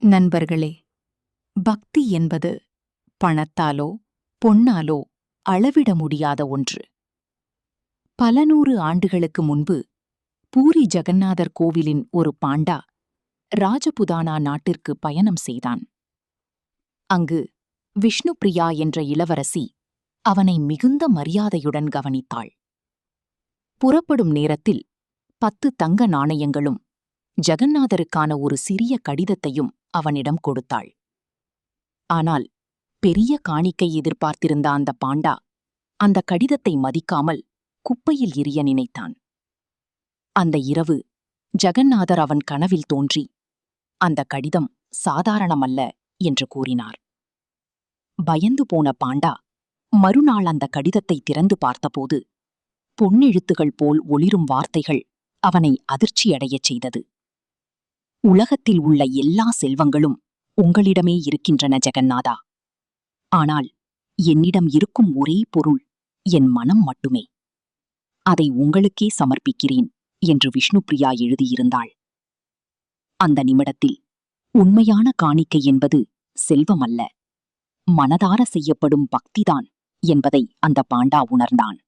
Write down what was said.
நண்பர்களே, பக்தி என்பது பணத்தாலோ பொன்னாலோ அளவிட முடியாத ஒன்று. பல நூறு ஆண்டுகளுக்கு முன்பு பூரி ஜெகந்நாதர் கோவிலின் ஒரு பாண்டா ராஜபுதானா நாட்டிற்கு பயணம் செய்தான். அங்கு விஷ்ணுபிரியா என்ற இளவரசி அவனை மிகுந்த மரியாதையுடன் கவனித்தாள். புறப்படும் நேரத்தில் 10 தங்க நாணயங்களும் ஜெகந்நாதருக்கான ஒரு சிறிய கடிதத்தையும் அவனிடம் கொடுத்தாள். ஆனால் பெரிய காணிக்கை எதிர்பார்த்திருந்த அந்த பாண்டா அந்த கடிதத்தை மதிக்காமல் குப்பையில் எறிய நினைத்தான். அந்த இரவு ஜெகந்நாதர் அவன் கனவில் தோன்றி அந்த கடிதம் சாதாரணமல்ல என்று கூறினார். பயந்து போன பாண்டா மறுநாள் அந்த கடிதத்தை திறந்து பார்த்தபோது பொன்னெழுத்துகள் போல் ஒளிரும் வார்த்தைகள் அவனை அதிர்ச்சியடையச் செய்தது. உலகத்தில் உள்ள எல்லா செல்வங்களும் உங்களிடமே இருக்கின்றன ஜெகந்நாதா. ஆனால் என்னிடம் இருக்கும் ஒரே பொருள் என் மனம் மட்டுமே. அதை உங்களுக்கே சமர்ப்பிக்கிறேன் என்று விஷ்ணுபிரியா எழுதியிருந்தாள். அந்த நிமிடத்தில் உண்மையான காணிக்கை என்பது செல்வமல்ல, மனதார செய்யப்படும் பக்திதான் என்பதை அந்த பாண்டா உணர்ந்தான்.